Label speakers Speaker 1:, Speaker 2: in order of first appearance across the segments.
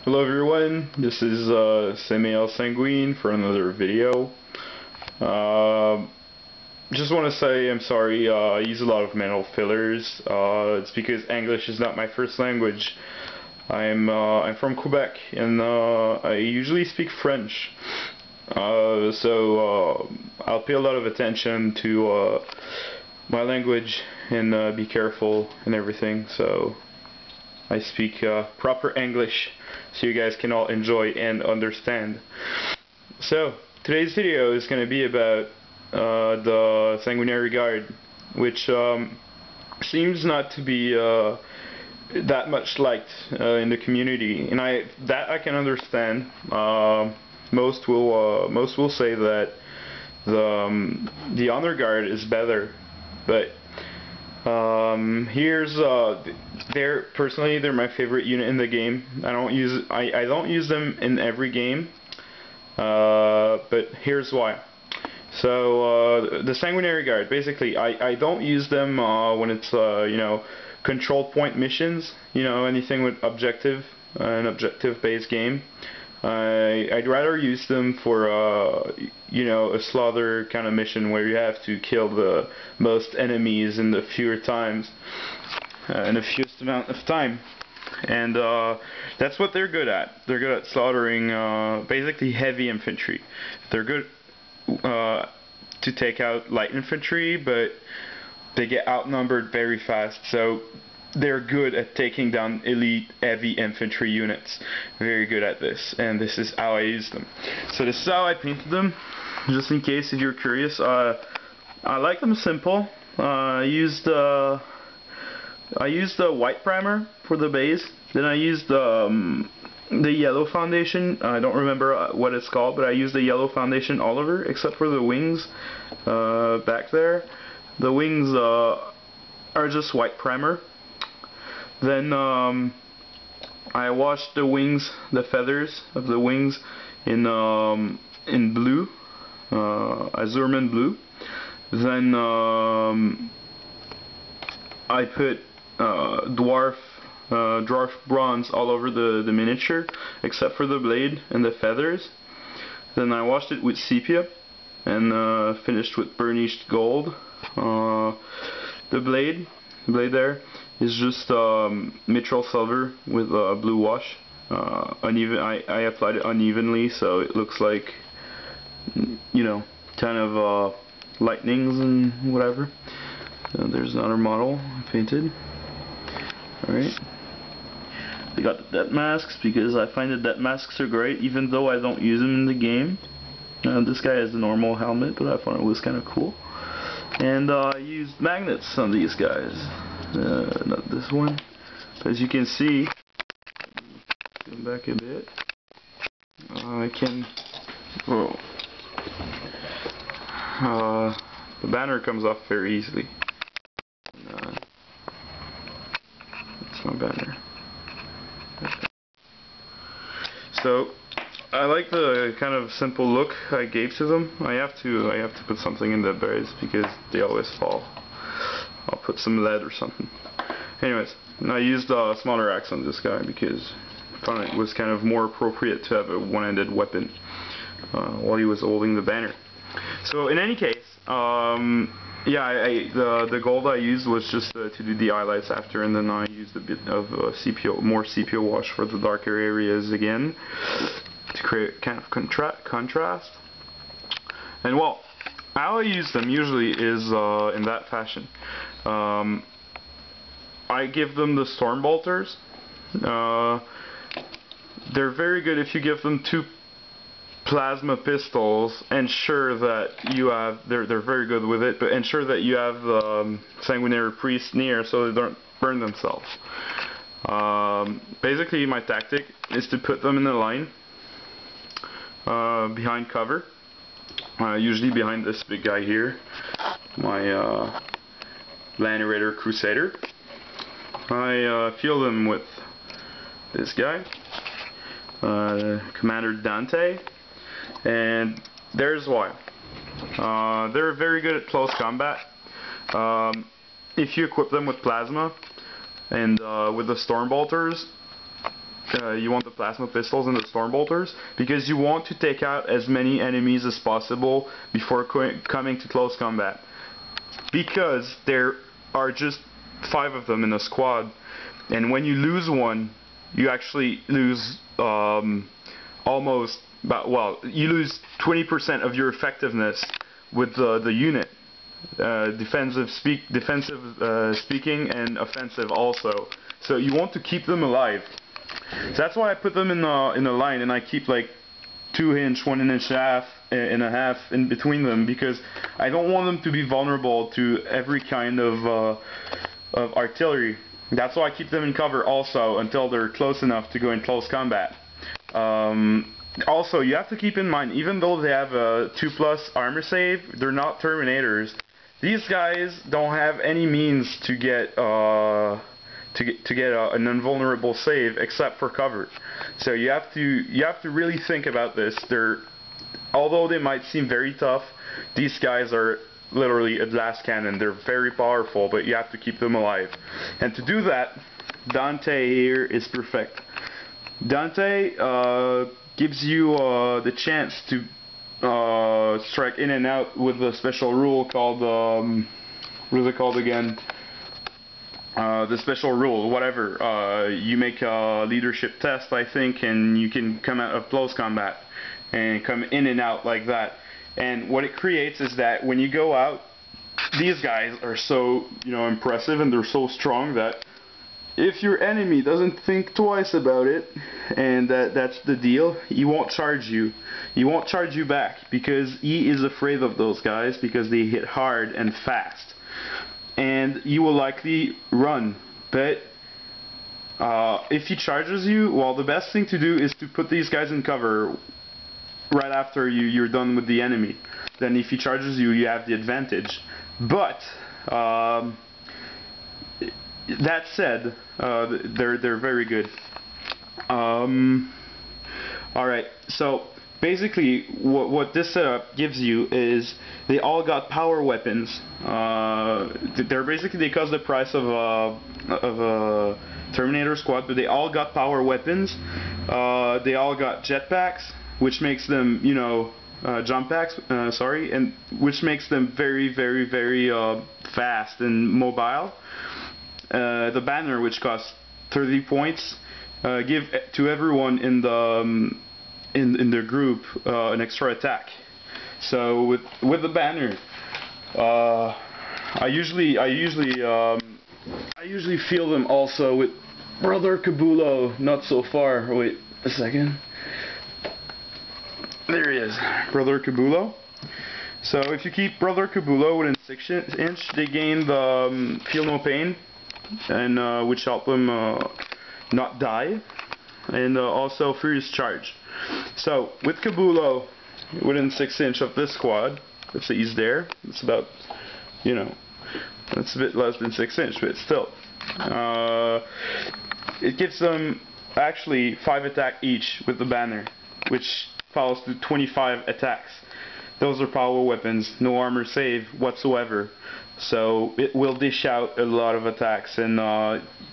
Speaker 1: Hello everyone, this is Sanguinary for another video. Just want to say I'm sorry, I use a lot of mental fillers. It's because English is not my first language. I'm from Quebec and I usually speak French. So I'll pay a lot of attention to my language and be careful and everything. So I speak proper English so you guys can all enjoy and understand. So today's video is going to be about the Sanguinary guard, which seems not to be that much liked in the community, and I can understand. Most will say that the honor guard is better, but they're my favorite unit in the game. I don't use them in every game, but here's why. So the Sanguinary guard, basically I don't use them when it's control point missions, anything with an objective based game. I'd rather use them for a slaughter kind of mission where you have to kill the most enemies in the fewer times, in the fewest amount of time, and that's what they're good at. They're good at slaughtering basically heavy infantry. They're good to take out light infantry, but they get outnumbered very fast, so they're good at taking down elite heavy infantry units. Very good at this, and this is how I use them. So this is how I painted them, just in case if you're curious. I like them simple. I used the white primer for the base, then I used the yellow foundation. I don't remember what it's called, but I used the yellow foundation all over except for the wings back there. The wings are just white primer. Then I washed the wings, the feathers of the wings in blue, azurman blue. Then I put dwarf bronze all over the miniature, except for the blade and the feathers. Then I washed it with sepia and finished with burnished gold. The blade there is just mithril silver with blue wash. I applied it unevenly, so it looks like, kind of lightnings and whatever. There's another model I painted. Alright. We got the death masks because I find the death masks are great, even though I don't use them in the game. This guy has a normal helmet, but I thought it was kind of cool. And I used magnets on these guys. Not this one. As you can see, go back a bit. I can. Whoa. The banner comes off very easily. That's my banner. So I like the kind of simple look I gave to them. I have to put something in the base because they always fall. I'll put some lead or something. Anyways, I used a smaller axe on this guy because I found it was kind of more appropriate to have a one-handed weapon while he was holding the banner. So in any case, the gold I used was just to do the highlights after, and then I used a bit of more sepia wash for the darker areas again to create kind of contrast. And well, how I use them usually is in that fashion. I give them the storm bolters. They're very good if you give them 2 plasma pistols. Ensure that you have they're very good with it, but ensure that you have the sanguinary priest near so they don't burn themselves. Basically, my tactic is to put them in a line behind cover. Usually behind this big guy here, my Lanerator Crusader. I fill them with this guy, Commander Dante, and there's why. They're very good at close combat. If you equip them with plasma and with the storm bolters, the plasma pistols and the storm bolters, because you want to take out as many enemies as possible before coming to close combat. Because there are just 5 of them in a squad, and when you lose one, you actually lose you lose 20% of your effectiveness with the unit. Defensive speaking and offensive also. So you want to keep them alive. So that's why I put them in a line, and I keep like 2 inch, 1 inch and a half in between them, because I don't want them to be vulnerable to every kind of artillery. That's why I keep them in cover also until they're close enough to go in close combat. Also, you have to keep in mind, even though they have a 2+ armor save, they're not Terminators. These guys don't have any means to get an invulnerable save except for cover. So you have to really think about this. Although they might seem very tough, these guys are literally a glass cannon. They're very powerful, but you have to keep them alive. And to do that, Dante here is perfect. Dante gives you the chance to strike in and out with a special rule called what is it called again? The special rule, whatever. You make a leadership test, I think, and you can come out of close combat and come in and out like that. And what it creates is that when you go out, these guys are so, impressive, and they're so strong that if your enemy doesn't think twice about it, and that's the deal, he won't charge you. He won't charge you back, because he is afraid of those guys, because they hit hard and fast. And you will likely run. But if he charges you, well, the best thing to do is to put these guys in cover right after you're done with the enemy. Then if he charges you, you have the advantage. But that said, they're very good. Alright, so basically what this setup gives you is they all got power weapons. They cost the price of a Terminator squad, but they all got power weapons. They all got jetpacks, which makes them, jump packs, and which makes them very, very, very fast and mobile. The banner, which costs 30 points, give to everyone in the group an extra attack. So with the banner, I usually feel them also with Brother Kabulo. Not so far. Wait a second. There he is, Brother Kabulo. So if you keep Brother Kabulo within 6 inch, they gain the Feel No Pain, and which help them not die, and also Furious Charge. So with Kabulo within 6 inch of this squad, let's say he's there. It's about, it's a bit less than 6 inch, but still, it gives them actually 5 attack each with the banner, which falls to 25 attacks. Those are power weapons, no armor save whatsoever. So it will dish out a lot of attacks, and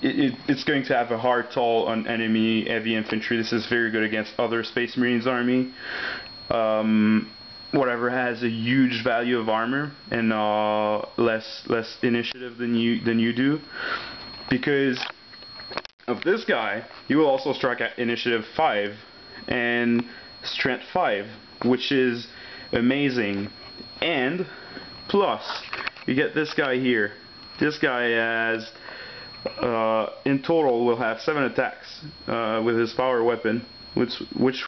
Speaker 1: it's going to have a hard toll on enemy heavy infantry. This is very good against other Space Marines army. Whatever has a huge value of armor and less initiative than you do. Because of this guy, you will also strike at initiative 5 and strength 5, which is amazing. And plus, you get this guy here. This guy has, in total, will have 7 attacks with his power weapon, which